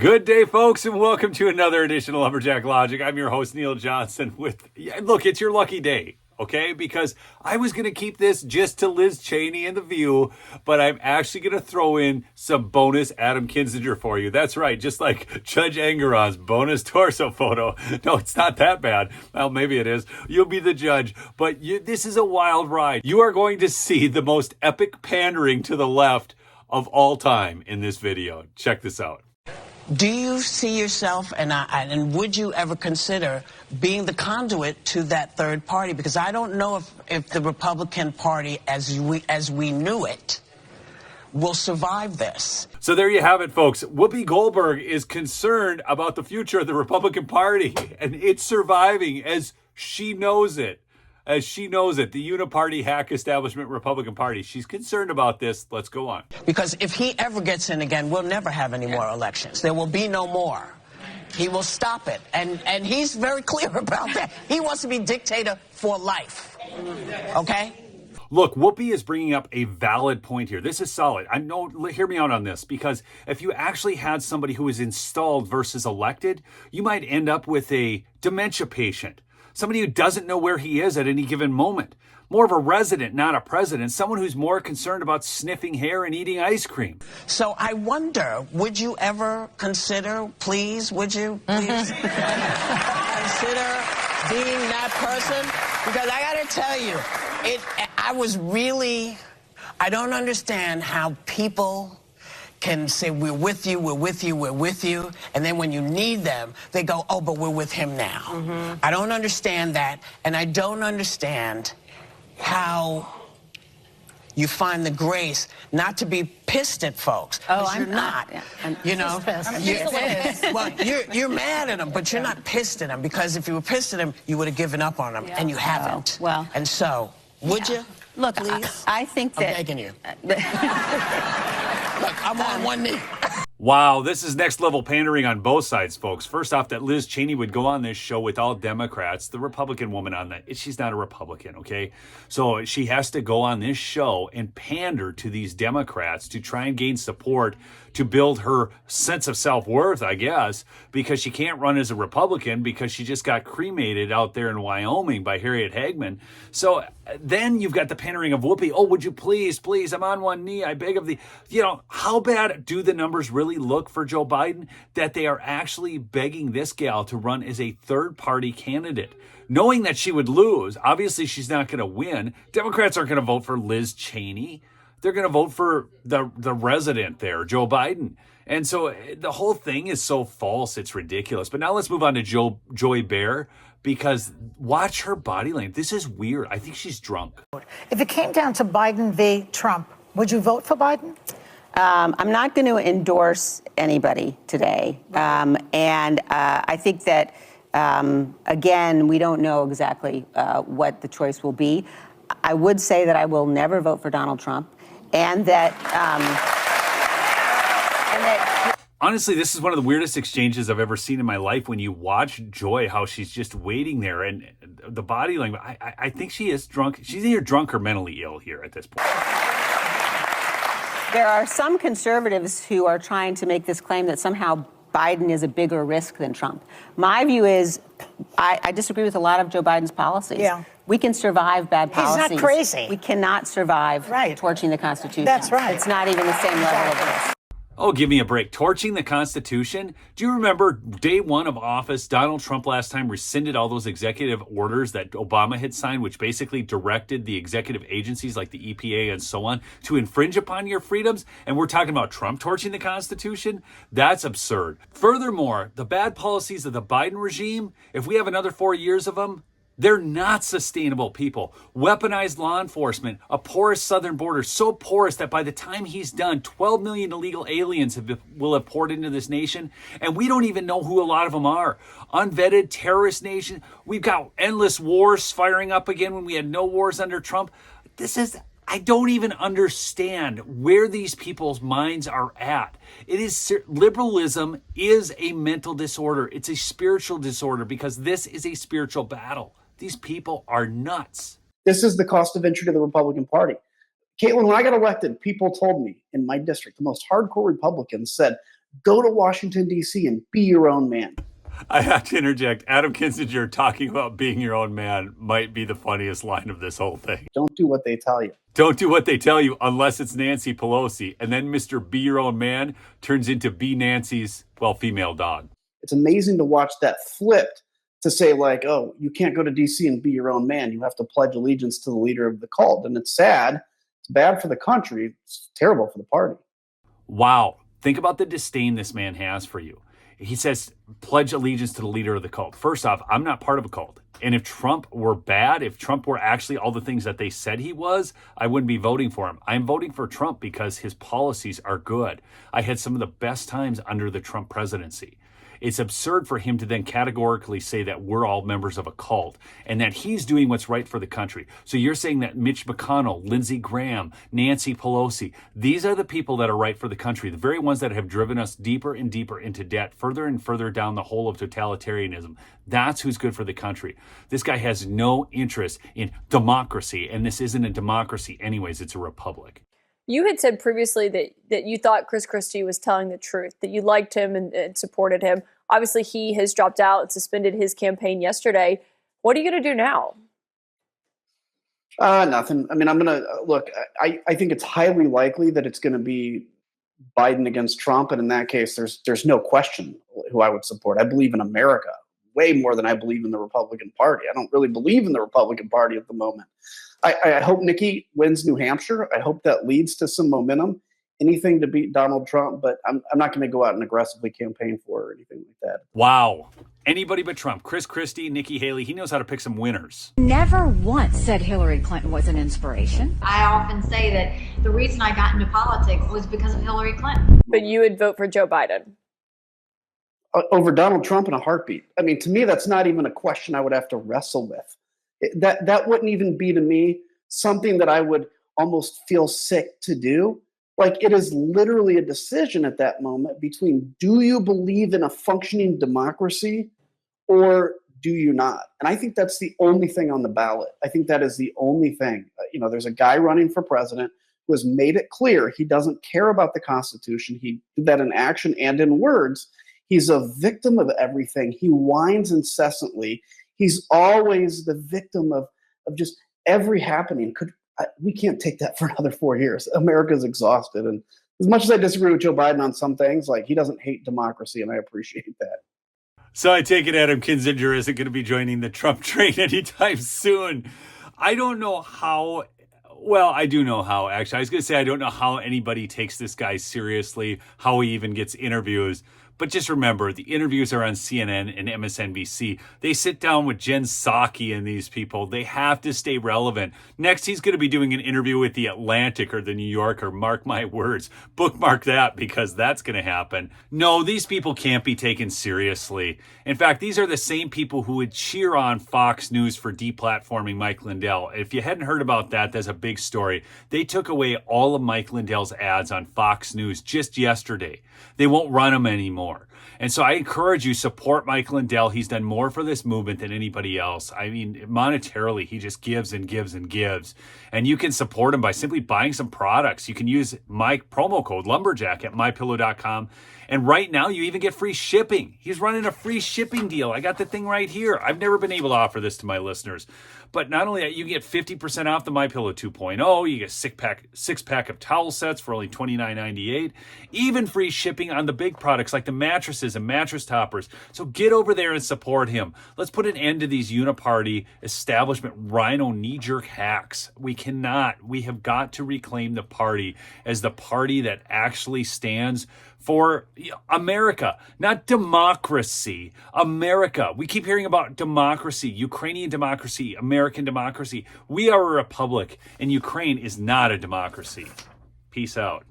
Good day, folks, and welcome to another edition of Lumberjack Logic. I'm your host, Neil Johnson. Look, it's your lucky day, okay? Because I was going to keep this just to Liz Cheney and The View, but I'm actually going to throw in some bonus Adam Kinzinger for you. That's right, just like Judge Engeron's bonus torso photo. No, it's not that bad. Well, maybe it is. You'll be the judge. But this is a wild ride. You are going to see the most epic pandering to the left of all time in this video. Check this out. Do you see yourself, and would you ever consider being the conduit to that third party? Because I don't know if the Republican Party, as we knew it, will survive this. So there you have it, folks. Whoopi Goldberg is concerned about the future of the Republican Party and it's surviving as she knows it. As she knows it, the uniparty hack establishment Republican Party. She's concerned about this. Let's go on. Because if he ever gets in again, we'll never have any more elections. There will be no more. He will stop it. And he's very clear about that. He wants to be dictator for life. Okay? Look, Whoopi is bringing up a valid point here. This is solid. Hear me out on this, because if you actually had somebody who was installed versus elected, you might end up with a dementia patient. Somebody who doesn't know where he is at any given moment. More of a resident, not a president. Someone who's more concerned about sniffing hair and eating ice cream. So I wonder, would you ever consider, please, would you please consider being that person? Because I got to tell you, I don't understand how people can say, we're with you, we're with you, we're with you, and then when you need them, they go, oh, but we're with him now. Mm-hmm. I don't understand that, and I don't understand how you find the grace not to be pissed at folks. Oh, I'm not. Yeah. You know, you're mad at them, but you're not pissed at them, because if you were pissed at them, you would have given up on them, and you haven't. Oh, well. And so, would you? Look, please? I think that... I'm begging you. Look, I'm on one knee. Wow, this is next level pandering on both sides, folks. First off, that Liz Cheney would go on this show with all Democrats, the Republican woman on that. She's not a Republican, okay? So she has to go on this show and pander to these Democrats to try and gain support to build her sense of self-worth, I guess, because she can't run as a Republican because she just got cremated out there in Wyoming by Harriet Hagman. So then you've got the pandering of Whoopi. Oh, would you please, I'm on one knee, I beg of thee. You know, how bad do the numbers really look for Joe Biden that they are actually begging this gal to run as a third-party candidate? Knowing that she would lose, obviously she's not going to win. Democrats aren't going to vote for Liz Cheney. They're going to vote for the resident there, Joe Biden. And so the whole thing is so false, it's ridiculous. But now let's move on to Joy Behar, because watch her body language. This is weird. I think she's drunk. If it came down to Biden v. Trump, would you vote for Biden? I'm not going to endorse anybody today. I think that, again, we don't know exactly what the choice will be. I would say that I will never vote for Donald Trump. And that honestly, this is one of the weirdest exchanges I've ever seen in my life when you watch Joy, how she's just waiting there and the body language. I think she is drunk. She's either drunk or mentally ill here at this point. There are some conservatives who are trying to make this claim that somehow Biden is a bigger risk than Trump. My view is I disagree with a lot of Joe Biden's policies. Yeah. We can survive bad policies. He's not crazy. We cannot survive torching the Constitution. That's right. It's not even the same level of risk. Oh, give me a break. Torching the Constitution? Do you remember day one of office, Donald Trump last time rescinded all those executive orders that Obama had signed, which basically directed the executive agencies like the EPA and so on to infringe upon your freedoms? And we're talking about Trump torching the Constitution? That's absurd. Furthermore, the bad policies of the Biden regime, if we have another 4 years of them, they're not sustainable, people. Weaponized law enforcement, a porous southern border, so porous that by the time he's done, 12 million illegal aliens will have poured into this nation, and we don't even know who a lot of them are. Unvetted terrorist nation. We've got endless wars firing up again when we had no wars under Trump. I don't even understand where these people's minds are at. Liberalism is a mental disorder. It's a spiritual disorder because this is a spiritual battle. These people are nuts. This is the cost of entry to the Republican Party. Caitlin, when I got elected, people told me in my district, the most hardcore Republicans said, Go to Washington, D.C. and be your own man. I have to interject. Adam Kinzinger talking about being your own man might be the funniest line of this whole thing. Don't do what they tell you. Don't do what they tell you unless it's Nancy Pelosi. And then Mr. Be Your Own Man turns into Be Nancy's, well, female dog. It's amazing to watch that flipped to say, like, oh, you can't go to D.C. and be your own man. You have to pledge allegiance to the leader of the cult. And it's sad. It's bad for the country. It's terrible for the party. Wow. Think about the disdain this man has for you. He says, pledge allegiance to the leader of the cult. First off, I'm not part of a cult. And if Trump were bad, if Trump were actually all the things that they said he was, I wouldn't be voting for him. I'm voting for Trump because his policies are good. I had some of the best times under the Trump presidency. It's absurd for him to then categorically say that we're all members of a cult and that he's doing what's right for the country. So you're saying that Mitch McConnell, Lindsey Graham, Nancy Pelosi, these are the people that are right for the country, the very ones that have driven us deeper and deeper into debt, further and further down the hole of totalitarianism. That's who's good for the country. This guy has no interest in democracy, and this isn't a democracy anyways, it's a republic. You had said previously that you thought Chris Christie was telling the truth, that you liked him and supported him. Obviously, he has dropped out and suspended his campaign yesterday. What are you going to do now? Nothing. I mean, I'm going to look, I think it's highly likely that it's going to be Biden against Trump. And in that case, there's no question who I would support. I believe in America way more than I believe in the Republican Party. I don't really believe in the Republican Party at the moment. I hope Nikki wins New Hampshire. I hope that leads to some momentum, anything to beat Donald Trump, but I'm not going to go out and aggressively campaign for or anything like that. Wow. Anybody but Trump. Chris Christie, Nikki Haley, he knows how to pick some winners. Never once said Hillary Clinton was an inspiration. I often say that the reason I got into politics was because of Hillary Clinton. But you would vote for Joe Biden. Over Donald Trump in a heartbeat. I mean, to me, that's not even a question I would have to wrestle with. That wouldn't even be to me something that I would almost feel sick to do. Like, it is literally a decision at that moment between, do you believe in a functioning democracy or do you not? And I think that's the only thing on the ballot. I think that is the only thing. There's a guy running for president who has made it clear he doesn't care about the Constitution. He did that in action and in words. He's a victim of everything. He whines incessantly. He's always the victim of just every happening. We can't take that for another 4 years. America's exhausted. And as much as I disagree with Joe Biden on some things, like, he doesn't hate democracy, and I appreciate that. So I take it Adam Kinzinger isn't going to be joining the Trump train anytime soon. I don't know how. Well, I do know how, actually. I was going to say I don't know how anybody takes this guy seriously, how he even gets interviews. But just remember, the interviews are on CNN and MSNBC. They sit down with Jen Psaki and these people. They have to stay relevant. Next, he's going to be doing an interview with The Atlantic or The New Yorker. Mark my words. Bookmark that, because that's going to happen. No, these people can't be taken seriously. In fact, these are the same people who would cheer on Fox News for deplatforming Mike Lindell. If you hadn't heard about that, that's a big story. They took away all of Mike Lindell's ads on Fox News just yesterday. They won't run them anymore. And so I encourage you, support Mike Lindell. He's done more for this movement than anybody else. I mean, monetarily, he just gives and gives and gives. And you can support him by simply buying some products. You can use my promo code Lumberjack at mypillow.com. And right now, you even get free shipping. He's running a free shipping deal. I got the thing right here. I've never been able to offer this to my listeners. But not only that, you get 50% off the MyPillow 2.0. You get a six-pack of towel sets for only $29.98. Even free shipping on the big products like the mattresses and mattress toppers. So get over there and support him. Let's put an end to these uniparty establishment rhino knee-jerk hacks. We have got to reclaim the party as the party that actually stands for America, not democracy. America. We keep hearing about democracy, Ukrainian democracy, American democracy. We are a republic, and Ukraine is not a democracy. Peace out.